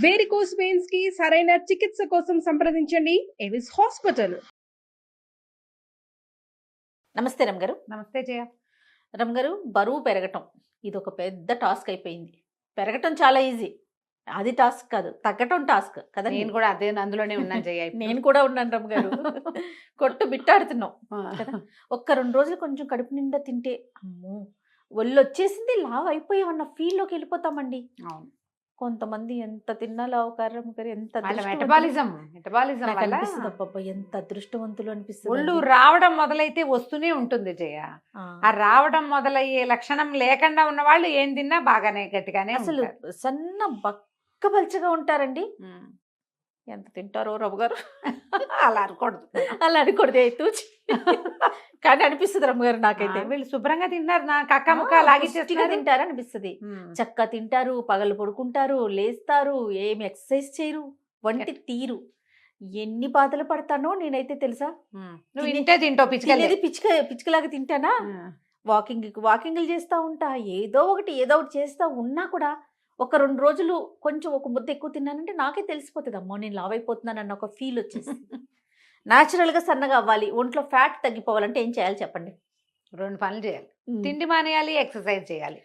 Varicose veins కి సరైన చికిత్స కోసం సంప్రదించండి ఎవిస్ హాస్పిటల్. నమస్తే రమ్ గారు. నమస్తే జయ. రమ్ గారు, బరువు పెరగటం ఇది ఒక పెద్ద టాస్క్ అయిపోయింది. పెరగటం చాలా ఈజీ, అది టాస్క్ కాదు, తగ్గటం టాస్క్ కదా. నేను కూడా అందులోనే ఉన్నాను జయ. నేను కూడా ఉన్నాను రమ్ గారు. కొట్టు బిట్టాడుతున్నాం కదా. ఒక్క 2 రోజులు కొంచెం కడుపు నిండా తింటే అమ్మో ఒళ్ళు వచ్చేసింది, లావ్ అయిపోయామన్న ఫీల్లోకి వెళ్ళిపోతామండి. అవును, కొంతమంది ఎంత తిన్నా లావు కారం గారు, ఎంత మెటబాలిజం అనిపిస్తుంది. అబ్బబ్బా ఎంత అదృష్టవంతులు అనిపిస్తుంది. ఒళ్ళు రావడం మొదలైతే వస్తూనే ఉంటుంది జయ. ఆ రావడం మొదలయ్యే లక్షణం లేకుండా ఉన్న వాళ్ళు ఏం తిన్నా బాగానే గట్టిగానే అసలు సన్న బక్కపల్చగా ఉంటారండి. ఎంత తింటారో రవ్వ గారు. అలా అనకూడదు, అలా అనకూడదు తూచి. కానీ అనిపిస్తుంది రమ్మ గారు నాకైతే వీళ్ళు శుభ్రంగా తింటారు, నాకు అక్క ముక్క లాగిచ్చేట్టుగా తింటారు అనిపిస్తుంది. చక్కగా తింటారు, పగలు పడుకుంటారు, లేస్తారు, ఏమి ఎక్సర్సైజ్ చేయరు, వంటి తీరు. ఎన్ని బాధలు పడతానో నేనైతే తెలుసా. నువ్వు ఇంటే తింటావు, పిచ్చుకలాగా తింటానా. వాకింగ్లు చేస్తా ఉంటా, ఏదో ఒకటి చేస్తా ఉన్నా కూడా ఒక 2 రోజులు కొంచెం ఒక ముద్ద ఎక్కువ తిన్నానంటే నాకే తెలిసిపోతుంది, అమ్మో నేను లావ్ అయిపోతున్నాను అన్న ఒక ఫీల్ వచ్చేసి. న్యాచురల్గా సన్నగా అవ్వాలి, ఒంట్లో ఫ్యాట్ తగ్గిపోవాలంటే ఏం చేయాలి చెప్పండి? 2 పనులు చేయాలి. తిండి మానేయాలి, ఎక్సర్సైజ్ చేయాలి.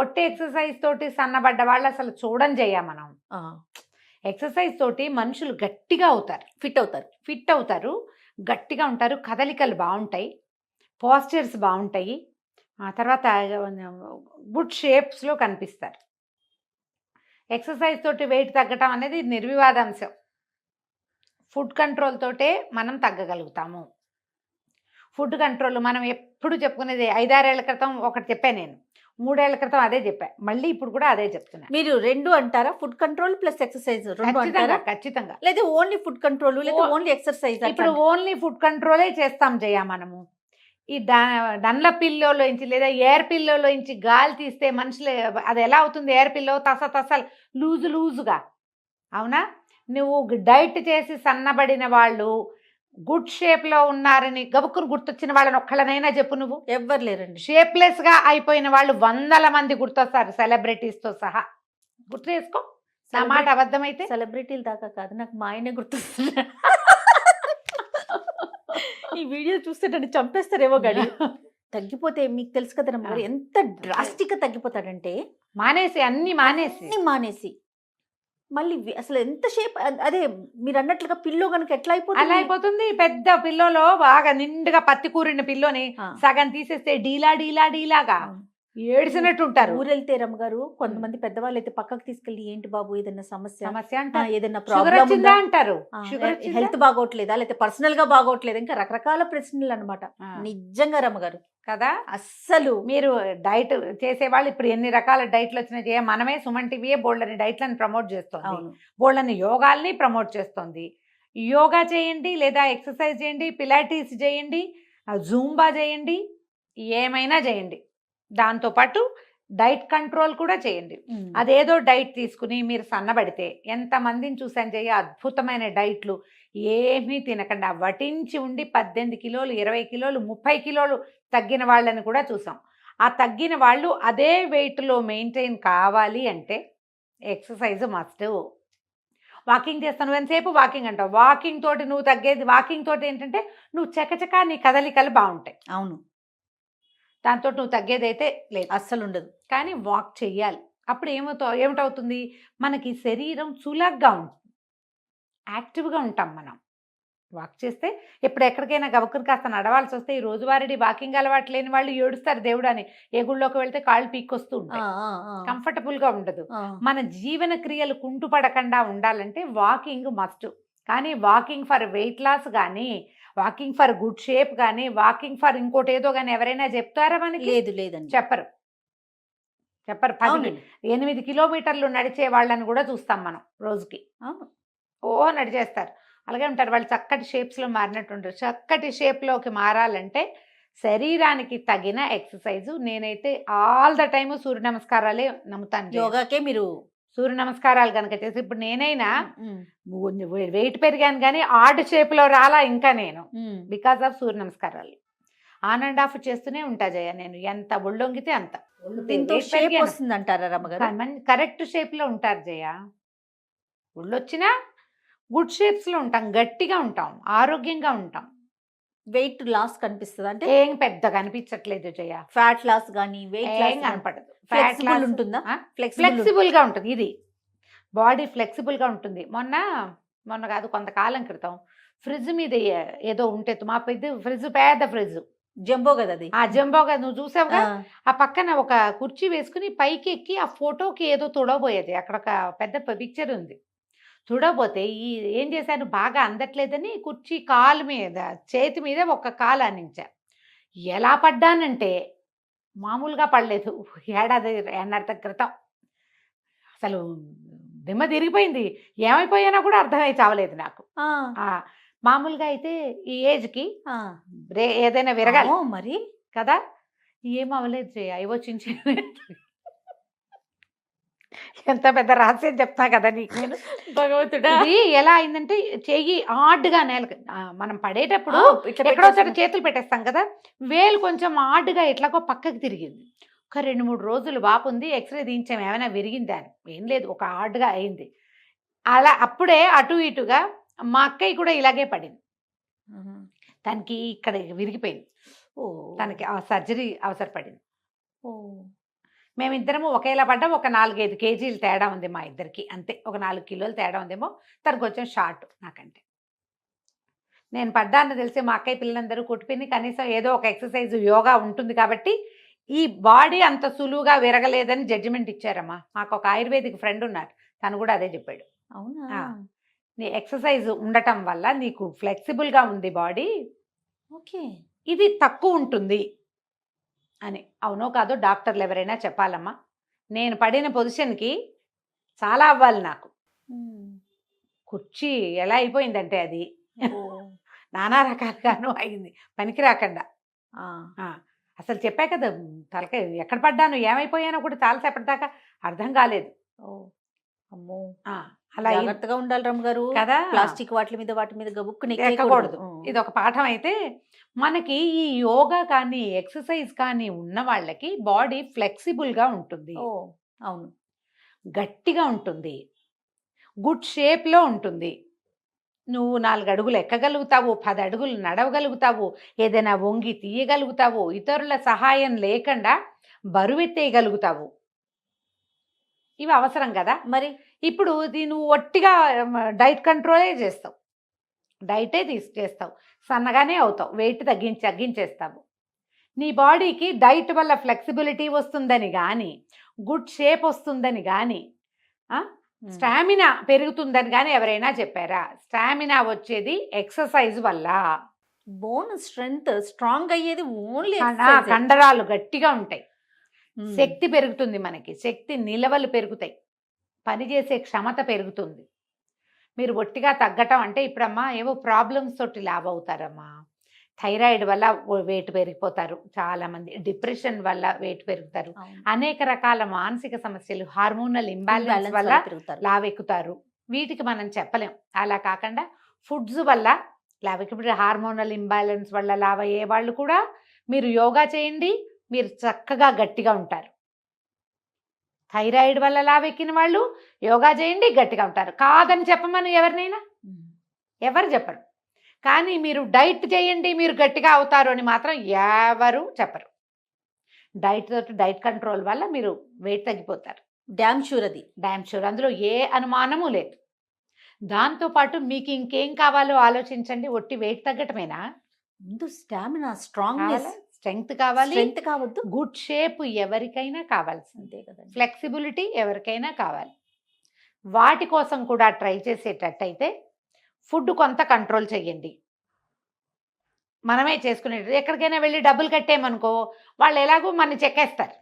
ఒట్టి ఎక్సర్సైజ్ తోటి సన్నబడ్డ వాళ్ళు అసలు చూడం మనం. ఎక్సర్సైజ్ తోటి మనుషులు గట్టిగా అవుతారు, ఫిట్ అవుతారు, గట్టిగా ఉంటారు, కదలికలు బాగుంటాయి, పోస్చర్స్ బాగుంటాయి, ఆ తర్వాత గుడ్ షేప్స్లో కనిపిస్తారు. ఎక్సర్సైజ్ తోటి వెయిట్ తగ్గటం అనేది నిర్వివాదాంశం. ఫుడ్ కంట్రోల్ తోటే మనం తగ్గగలుగుతాము. ఫుడ్ కంట్రోల్ మనం ఎప్పుడు చెప్పుకునేది. 5-6 ఏళ్ల క్రితం ఒకటి చెప్పాను నేను, 3 ఏళ్ల క్రితం అదే చెప్పా, మళ్ళీ ఇప్పుడు కూడా అదే చెప్తున్నా. మీరు 2 అంటారా? ఫుడ్ కంట్రోల్ ప్లస్ ఎక్సర్సైజ్ ఖచ్చితంగా. లేదా ఓన్లీ ఫుడ్ కంట్రోల్, లేదా ఓన్లీ ఎక్సర్సైజ్? ఇప్పుడు ఓన్లీ ఫుడ్ కంట్రోలే చేస్తాం జయ. మనము ఈ డండ్ల పిల్లోలోంచి లేదా ఎయిర్ పిల్లోలోంచి గాలి తీస్తే మనుషులు అది ఎలా అవుతుంది? ఎయిర్ పిల్లో తస లూజుగా, అవునా? నువ్వు డైట్ చేసి సన్నబడిన వాళ్ళు, గుడ్ షేప్లో ఉన్నారని గబుక్కును గుర్తొచ్చిన వాళ్ళని ఒక్కళ్ళనైనా చెప్పు. నువ్వు ఎవ్వరు లేరండి. షేప్లెస్గా అయిపోయిన వాళ్ళు 100 మంది గుర్తొస్తారు, సెలబ్రిటీస్తో సహా. గుర్తు చేసుకో, నా మాట అబద్ధమైతే. సెలబ్రిటీలు దాకా కాదు, నాకు మా ఆయనే గుర్తొస్తున్నా. ఈ వీడియో చూస్తే నన్ను చంపేస్తారేమో గడి. తగ్గిపోతే మీకు తెలుసు కదా రమ్మ గారు, ఎంత డ్రాస్టిక్గా తగ్గిపోతాడంటే అన్ని మానేసి మళ్ళీ అసలు ఎంత షేప్. అదే మీరు అన్నట్లుగా పిల్లో కనుక ఎట్లా అలా అయిపోతుంది. పెద్ద పిల్లోలో బాగా నిండుగా పత్తి కూరిన పిల్లోని సగం తీసేస్తే డీలాగా ఏడిసినట్టు ఉంటారు. ఊరెళ్తే రమ్మ గారు కొంతమంది పెద్దవాళ్ళు అయితే పక్కకు తీసుకెళ్ళి, ఏంటి బాబు ఏదైనా సమస్య అంటారు, ఏదైనా ప్రాబ్లం అంటారు, హెల్త్ బాగోట్లేదా, లేకపోతే పర్సనల్ గా బాగోట్లేదు, ఇంకా రకరకాల ప్రశ్నలు అనమాట. నిజంగా రమ్మ గారు కదా. అస్సలు మీరు డైట్ చేసేవాళ్ళు ఇప్పుడు ఎన్ని రకాల డైట్లు వచ్చినాయి. మనమే సుమన్ టీవీయే బోల్డని డైట్లను ప్రమోట్ చేస్తుంది, బోల్డని యోగాల్ని ప్రమోట్ చేస్తుంది. యోగా చేయండి, లేదా ఎక్సర్సైజ్ చేయండి, పిలాటిస్ చేయండి, జూంబా చేయండి, ఏమైనా చేయండి. దాంతోపాటు డైట్ కంట్రోల్ కూడా చేయండి. అదేదో డైట్ తీసుకుని మీరు సన్నబడితే ఎంతమందిని చూసాను చేయ, అద్భుతమైన డైట్లు ఏమీ తినకుండా వటించి ఉండి 18 కిలోలు, 20 కిలోలు, 30 కిలోలు తగ్గిన వాళ్ళని కూడా చూసాం. ఆ తగ్గిన వాళ్ళు అదే వెయిట్లో మెయింటైన్ కావాలి అంటే ఎక్సర్సైజ్ మస్ట్. వాకింగ్ చేస్తాను, ఎంతసేపు వాకింగ్ అంటావు. వాకింగ్ తోటి నువ్వు తగ్గేది, వాకింగ్ తోటి ఏంటంటే నువ్వు చకచకా నీ కదలికలు బాగుంటాయి. అవును, దాంతో నువ్వు తగ్గేదైతే లేదు, అస్సలు ఉండదు. కానీ వాక్ చెయ్యాలి. అప్పుడు ఏమిటవుతుంది, మనకి శరీరం చులగ్గా ఉంటుంది, యాక్టివ్గా ఉంటాం. మనం వాక్ చేస్తే ఇప్పుడు ఎక్కడికైనా గబుక్కుని కాస్త నడవాల్సి వస్తే, ఈ రోజువారీ వాకింగ్ అలవాటు లేని వాళ్ళు ఏడుస్తారు దేవుడు అని. ఏ గుళ్ళోకి వెళ్తే కాళ్ళు పీక్కొస్తూ ఉంటాయి, కంఫర్టబుల్గా ఉండదు. మన జీవన క్రియలు కుంటుపడకుండా ఉండాలంటే వాకింగ్ మస్ట్. కానీ వాకింగ్ ఫర్ వెయిట్ లాస్ కానీ, వాకింగ్ ఫర్ గుడ్ షేప్ కానీ, వాకింగ్ ఫర్ ఇంకోటి ఏదో కానీ ఎవరైనా చెప్తారా మనకి? లేదండి, చెప్పరు. 8 కిలోమీటర్లు నడిచే వాళ్ళని కూడా చూస్తాం మనం రోజుకి. నడిచేస్తారు, అలాగే ఉంటారు. వాళ్ళు చక్కటి షేప్స్లో మారినట్టు ఉంటారు. చక్కటి షేప్లోకి మారాలంటే శరీరానికి తగిన ఎక్సర్సైజు. నేనైతే ఆల్ ద టైము సూర్య నమస్కారాలే నమ్ముతాను. యోగాకే మీరు సూర్య నమస్కారాలు కనుక చేసి, ఇప్పుడు నేనైనా వెయిట్ పెరిగాను కానీ ఆర్డ్ షేప్లో రాలా ఇంకా నేను, బికాస్ ఆఫ్ సూర్య నమస్కారాలు. ఆన్ అండ్ ఆఫ్ చేస్తూనే ఉంటా జయ. నేను ఎంత ఒళ్ళొంగితే అంత వస్తుంది అంటారా రమ్మగారు? కరెక్ట్ షేప్లో ఉంటారు జయ. ఒళ్ళొచ్చినా గుడ్ షేప్స్లో ఉంటాం, గట్టిగా ఉంటాం, ఆరోగ్యంగా ఉంటాం. వెయిట్ లాస్ కనిపిస్తుంది అంటే ఏం పెద్దగా అనిపించట్లేదు జయ, ఫ్యాట్ లాస్ కానీ వెయిట్ ఏం లాస్ కనపడదు. ఫ్లెక్సిబుల్ ఉంటుందా? ఫ్లెక్సిబుల్గా ఉంటుంది, ఇది బాడీ ఫ్లెక్సిబుల్గా ఉంటుంది. మొన్న కాదు కొంతకాలం క్రితం ఫ్రిడ్జ్ మీద ఏదో ఉంటే మా పెద్ద ఫ్రిడ్జ్, పెద్ద ఫ్రిడ్జ్ జంబో కదా అది. ఆ జంబోగా నువ్వు చూసావుగా, ఆ పక్కన ఒక కుర్చీ వేసుకుని పైకి ఎక్కి ఆ ఫోటోకి ఏదో తుడవబోయేది. అక్కడ ఒక పెద్ద పిక్చర్ ఉంది. తుడవబోతే ఏం చేశాను, బాగా అందట్లేదని కుర్చీ కాలు మీద, చేతి మీద ఒక కాలు ఆనించా. ఎలా పడ్డానంటే మామూలుగా పడలేదు. ఏడాది క్రితం అసలు దిమ్మ తిరిగిపోయింది. ఏమైపోయానో కూడా అర్థమై చావలేదు నాకు. మామూలుగా అయితే ఈ ఏజ్కి ఏదైనా విరగాలి మరి కదా, ఏం అవ్వలేదు జయ. అయ్యో ఎంత పెద్ద రహస్యం చెప్తా కదా నీకు నేను. భగవంతుడా, ఇది ఎలా అయిందంటే చెయ్యి ఆడ్గా నేలకు మనం పడేటప్పుడు ఎక్కడో చోట చేతులు పెట్టేస్తాం కదా, వేలు కొంచెం ఆడ్గా ఎట్లాగో పక్కకి తిరిగింది. ఒక 2-3 రోజులు వాపు ఉంది. ఎక్స్రే తీయించాం, ఏమైనా విరిగిందా అని. ఏం లేదు, ఒక ఆడ్గా అయింది. అలా అప్పుడే అటు ఇటుగా మా అక్కయ్య కూడా ఇలాగే పడింది. తనకి ఇక్కడ విరిగిపోయింది. తనకి ఆ సర్జరీ అవసరపడింది. మేమిద్దరము ఒకేలా పడ్డాం. ఒక 4-5 కేజీలు తేడా ఉంది మా ఇద్దరికి, అంతే. ఒక 4 కిలోలు తేడా ఉందేమో. తనకు కొంచెం షార్ట్ నాకంటే. నేను పడ్డాన్ని తెలిసి మా అక్కయ్య పిల్లలందరూ కొట్టిపోయింది. కనీసం ఏదో ఒక ఎక్సర్సైజ్, యోగా ఉంటుంది కాబట్టి ఈ బాడీ అంత సులువుగా విరగలేదని జడ్జిమెంట్ ఇచ్చారమ్మా. మాకు ఒక ఆయుర్వేదిక్ ఫ్రెండ్ ఉన్నారు, తను కూడా అదే చెప్పాడు. అవునా? నీ ఎక్సర్సైజ్ ఉండటం వల్ల నీకు ఫ్లెక్సిబుల్గా ఉంది బాడీ, ఓకే, ఇది తక్కువ ఉంటుంది అని. అవునో కాదో డాక్టర్లు ఎవరైనా చెప్పాలమ్మా. నేను పడిన పొజిషన్కి చాలా అవ్వాలి నాకు. కుర్చీ ఎలా అయిపోయిందంటే అది నానా రకాలుగాను అయింది, పనికి రాకుండా. అసలు చెప్పా కదా, తలకాయ ఎక్కడ పడ్డాను, ఏమైపోయానో కూడా చాలాసేపటి దాకా అర్థం కాలేదు. అమ్మో, అలా జాగ్రత్తగా ఉండాలి రమ్మ గారు కదా. ప్లాస్టిక్ వాటి మీద గబుక్కుని ఎక్కకూడదు. ఇది ఒక పాఠం. అయితే మనకి ఈ యోగా కానీ ఎక్సర్సైజ్ కానీ ఉన్న వాళ్ళకి బాడీ ఫ్లెక్సిబుల్గా ఉంటుంది. అవును, గట్టిగా ఉంటుంది, గుడ్ షేప్లో ఉంటుంది. నువ్వు 4 అడుగులు ఎక్కగలుగుతావు, 10 అడుగులు నడవగలుగుతావు, ఏదైనా వంగి తీయగలుగుతావు, ఇతరుల సహాయం లేకుండా బరువెత్తేయగలుగుతావు. ఇవి అవసరం కదా. మరి ఇప్పుడు నువ్వు ఒట్టిగా డైట్ కంట్రోలే చేస్తావు, డైటే చేస్తావు, సన్నగానే అవుతావు, వెయిట్ తగ్గించేస్తావు. నీ బాడీకి డైట్ వల్ల ఫ్లెక్సిబిలిటీ వస్తుందని కానీ, గుడ్ షేప్ వస్తుందని కానీ, స్టామినా పెరుగుతుందని కానీ ఎవరైనా చెప్పారా? స్టామినా వచ్చేది ఎక్సర్సైజ్ వల్ల. బోన్ స్ట్రెంగ్త్ స్ట్రాంగ్ అయ్యేది ఓన్లీ కండరాలు గట్టిగా ఉంటాయి, శక్తి పెరుగుతుంది, మనకి శక్తి నిలవలు పెరుగుతాయి, పనిచేసే క్షమత పెరుగుతుంది. మీరు ఒట్టిగా తగ్గటం అంటే ఇప్పుడమ్మా ఏవో ప్రాబ్లమ్స్ తోటి లాభ అవుతారమ్మా. థైరాయిడ్ వల్ల వెయిట్ పెరిగిపోతారు చాలామంది, డిప్రెషన్ వల్ల వెయిట్ పెరుగుతారు, అనేక రకాల మానసిక సమస్యలు, హార్మోనల్ ఇంబ్యాలెన్స్ వల్ల లావెక్కుతారు. వీటికి మనం చెప్పలేం. అలా కాకుండా ఫుడ్స్ వల్ల లావెక్కి, ఇప్పుడు హార్మోనల్ ఇంబ్యాలెన్స్ వల్ల లావ్ అయ్యే వాళ్ళు కూడా మీరు యోగా చేయండి, మీరు చక్కగా గట్టిగా ఉంటారు. థైరాయిడ్ వల్ల లావెక్కిన వాళ్ళు యోగా చేయండి, గట్టిగా ఉంటారు. కాదని చెప్పమని ఎవరినైనా ఎవరు చెప్పరు. కానీ మీరు డైట్ చేయండి మీరు గట్టిగా అవుతారు అని మాత్రం ఎవరు చెప్పరు. డైట్ కంట్రోల్ వల్ల మీరు వెయిట్ తగ్గిపోతారు. డ్యామ్ షూర్, అది డ్యామ్ షూర్, అందులో ఏ అనుమానము లేదు. దాంతోపాటు మీకు ఇంకేం కావాలో ఆలోచించండి. ఒట్టి వెయిట్ తగ్గటమేనా? ముందు స్టామినా, స్ట్రాంగ్నెస్, స్ట్రెంగ్త్ కావాలి, స్ట్రెంగ్త్ కావద్దు, గుడ్ షేప్ ఎవరికైనా కావాల్సిందే కదా, ఫ్లెక్సిబిలిటీ ఎవరికైనా కావాలి. వాటి కోసం కూడా ట్రై చేసేటట్టయితే ఫుడ్ కొంత కంట్రోల్ చేయండి. మనమే చేసుకునేది. ఎక్కడికైనా వెళ్ళి డబ్బులు కట్టేమనుకో, వాళ్ళు ఎలాగో మన చెక్కేస్తారు.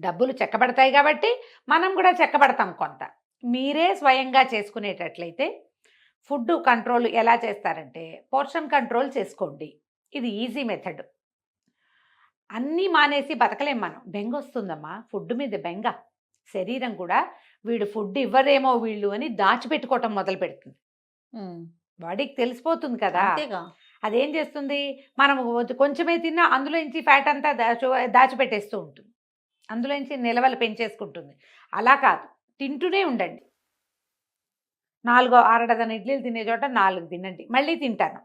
డబ్బులు చెక్కబడతాయి కాబట్టి మనం కూడా చెక్కబడతాం కొంత. మీరే స్వయంగా చేసుకునేటట్లయితే ఫుడ్ కంట్రోల్ ఎలా చేస్తారంటే, పోర్షన్ కంట్రోల్ చేసుకోండి. ఇది ఈజీ మెథడ్. అన్నీ మానేసి బతకలేం మనం. బెంగ వస్తుందమ్మా, ఫుడ్ మీద బెంగ. శరీరం కూడా వీడు ఫుడ్ ఇవ్వరేమో వీళ్ళు అని దాచిపెట్టుకోవటం మొదలు పెడుతుంది. బాడీకి తెలిసిపోతుంది కదా. అదేం చేస్తుంది, మనం కొంచెమే తిన్నా అందులోంచి ఫ్యాట్ అంతా దాచిపెట్టేస్తూ ఉంటుంది, అందులోంచి నిలవలు పెంచేసుకుంటుంది. అలా కాదు, తింటూనే ఉండండి. 6 డజన్ ఇడ్లీలు తినే చోట 4 తినండి, మళ్ళీ తింటాను.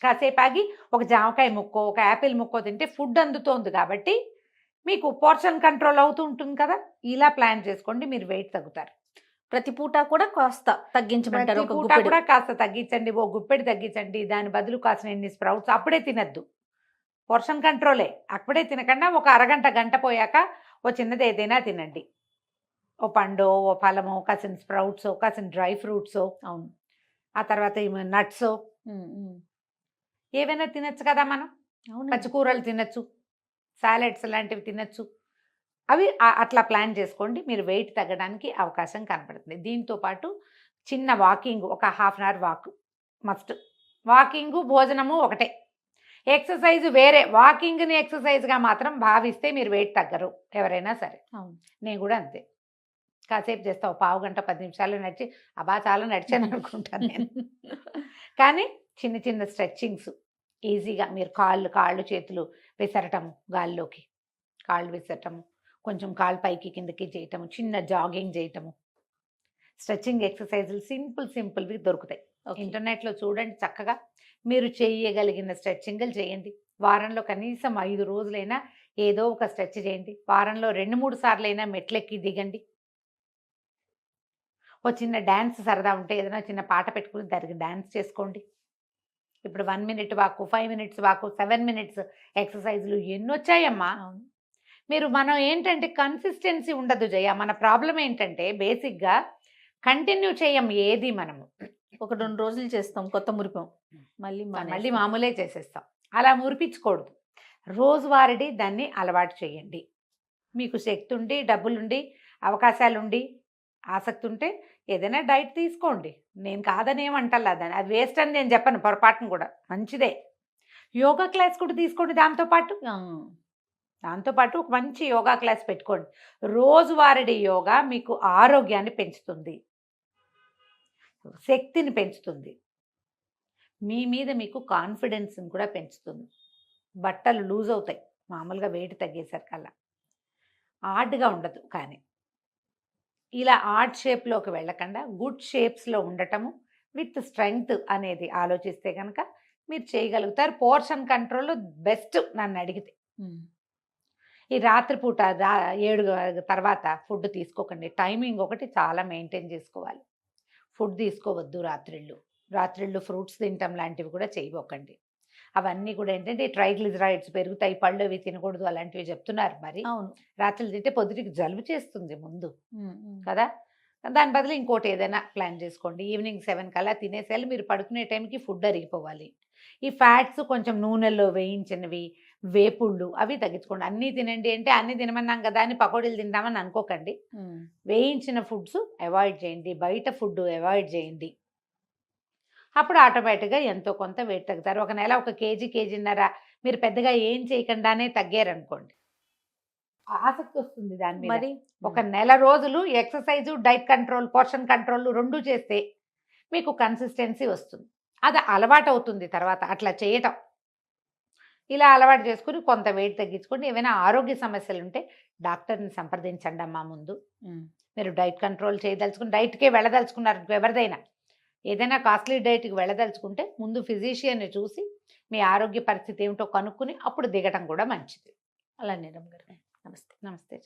కాసేపు ఆగి ఒక జామకాయ ముక్కో ఒక యాపిల్ ముక్కో తింటే ఫుడ్ అందుతోంది కాబట్టి మీకు పోర్షన్ కంట్రోల్ అవుతూ ఉంటుంది కదా. ఇలా ప్లాన్ చేసుకోండి, మీరు వెయిట్ తగ్గుతారు. ప్రతి పూట కూడా కాస్త తగ్గించమంటారు. ప్రతి ఒక పూట గుప్పెడు కూడా కాస్త తగ్గించండి, ఓ గుప్పెడు తగ్గించండి. దాని బదులు కాసిన ఎన్ని స్ప్రౌట్స్ అప్పుడే తినద్దు, పోర్షన్ కంట్రోలే. అప్పుడే తినకుండా ఒక అరగంట గంట పోయాక ఓ చిన్నది ఏదైనా తినండి. ఓ పండు, ఓ ఫలము, కాసిన స్ప్రౌట్స్, కాసిన డ్రై ఫ్రూట్స్, అవును. ఆ తర్వాత నట్స్ ఏవైనా తినచ్చు కదా. మనం అవును. పచ్చికూరలు తినచ్చు, సాలెడ్స్ లాంటివి తినచ్చు. అవి అట్లా ప్లాన్ చేసుకోండి, మీరు వెయిట్ తగ్గడానికి అవకాశం కనపడుతుంది. దీంతో పాటు చిన్న వాకింగ్, ఒక ½ an hour walk must. Walking భోజనము ఒకటే, ఎక్సర్సైజ్ వేరే. వాకింగ్ని ఎక్సర్సైజ్గా మాత్రం భావిస్తే మీరు వెయిట్ తగ్గరు ఎవరైనా సరే. అవును. నేను కూడా అంతే, కాసేపు చేస్తా, ఒక పావు గంట 10 నిమిషాలు నడిచి అబ్బా చాలా నడిచాను అనుకుంటాను నేను. కానీ చిన్న చిన్న స్ట్రెచ్చింగ్స్ ఈజీగా మీరు కాళ్ళు చేతులు విసరటము, గాల్లోకి కాళ్ళు విసరటము, కొంచెం కాళ్ళు పైకి కిందకి చేయటము, చిన్న జాగింగ్ చేయటము, స్ట్రెచ్చింగ్ ఎక్సర్సైజులు సింపుల్వి దొరుకుతాయి. ఇంటర్నెట్లో చూడండి, చక్కగా మీరు చేయగలిగిన స్ట్రెచ్చింగ్లు చేయండి. వారంలో కనీసం 5 రోజులైనా ఏదో ఒక స్ట్రెచ్ చేయండి. వారంలో 2-3 సార్లైనా మెట్లెక్కి దిగండి. ఓ చిన్న డ్యాన్స్ సరదా ఉంటే ఏదైనా చిన్న పాట పెట్టుకుని దానికి డ్యాన్స్ చేసుకోండి. ఇప్పుడు 1 మినిట్ వాకు, 5 మినిట్స్ వాకు, 7 మినిట్స్ ఎక్సర్సైజులు ఎన్నొచ్చాయమ్మా. మనం ఏంటంటే కన్సిస్టెన్సీ ఉండదు జయ. మన ప్రాబ్లం ఏంటంటే బేసిక్గా కంటిన్యూ చేయం ఏది. మనము ఒక 2 రోజులు చేస్తాం, కొత్త మురిపం, మళ్ళీ మామూలే చేసేస్తాం. అలా మురిపించకూడదు. రోజువారీ దాన్ని అలవాటు చేయండి. మీకు శక్తి ఉండి, డబ్బులుండి, అవకాశాలుండి, ఆసక్తి ఉంటే ఏదైనా డైట్ తీసుకోండి. నేను కాదనేమంటల్లా, దాన్ని అది వేస్ట్ అని నేను చెప్పను పొరపాటును కూడా, మంచిదే. యోగా క్లాస్ కూడా తీసుకోండి. దాంతోపాటు ఒక మంచి యోగా క్లాస్ పెట్టుకోండి. రోజువారీ యోగా మీకు ఆరోగ్యాన్ని పెంచుతుంది, శక్తిని పెంచుతుంది, మీ మీద మీకు కాన్ఫిడెన్స్ని కూడా పెంచుతుంది. బట్టలు లూజ్ అవుతాయి మామూలుగా వెయిట్ తగ్గేసరికల్లా, ఆర్డ్గా ఉండదు. కానీ ఇలా ఆర్డ్ షేప్లోకి వెళ్ళకుండా గుడ్ షేప్స్లో ఉండటము విత్ స్ట్రెంగ్త్ అనేది ఆలోచిస్తే కనుక మీరు చేయగలుగుతారు. పోర్షన్ కంట్రోల్ బెస్ట్ నన్ను అడిగితే. ఈ రాత్రిపూట 7 తర్వాత ఫుడ్ తీసుకోకండి. టైమింగ్ ఒకటి చాలా మెయింటైన్ చేసుకోవాలి. ఫుడ్ తీసుకోవద్దు రాత్రిళ్ళు ఫ్రూట్స్ తినటం లాంటివి కూడా చేయబోకండి. అవన్నీ కూడా ఏంటంటే ట్రైగ్లిజరైడ్స్ పెరుగుతాయి, పళ్ళు అవి తినకూడదు అలాంటివి చెప్తున్నారు. మరి అవును, రాత్రులు తింటే పొద్దుటికి జలుబు చేస్తుంది ముందు కదా. దాని బదులు ఇంకోటి ఏదైనా ప్లాన్ చేసుకోండి. ఈవినింగ్ 7 కల్లా తినేసేయాలి. మీరు పడుకునే టైంకి ఫుడ్ అరిగిపోవాలి. ఈ ఫ్యాట్స్ కొంచెం నూనెల్లో వేయించినవి, వేపుళ్ళు అవి తగ్గించుకోండి. అన్నీ తినండి అంటే అన్నీ తినమన్నాం కదా అని పకోడీలు తింటామని అనుకోకండి. వేయించిన ఫుడ్స్ అవాయిడ్ చేయండి, బయట ఫుడ్ అవాయిడ్ చేయండి. అప్పుడు ఆటోమేటిక్గా ఎంతో కొంత వెయిట్ తగ్గుతారు. ఒక నెల 1 కేజీన్నర మీరు పెద్దగా ఏం చేయకుండానే తగ్గారనుకోండి, ఆసక్తి వస్తుంది దాని మీద. మరి ఒక నెల రోజులు exercise, diet control, portion control 2 చేస్తే మీకు కన్సిస్టెన్సీ వస్తుంది. అది అలవాటు అవుతుంది తర్వాత అట్లా చేయటం. ఇలా అలవాటు చేసుకుని కొంత వెయిట్ తగ్గించుకోండి. ఏమైనా ఆరోగ్య సమస్యలు ఉంటే డాక్టర్ని సంప్రదించండి అమ్మా. ముందు మీరు డైట్ కంట్రోల్ చేయదలుచుకుని డైట్కే వెళ్ళదలుచుకున్నారు, ఎవరిదైనా ఏదైనా కాస్ట్లీ డైట్కి వెళ్ళదలుచుకుంటే ముందు ఫిజిషియన్ని చూసి మీ ఆరోగ్య పరిస్థితి ఏమిటో కనుక్కుని అప్పుడు దిగటం కూడా మంచిది. అలానే రమ్మ గారు. నమస్తే. నమస్తే.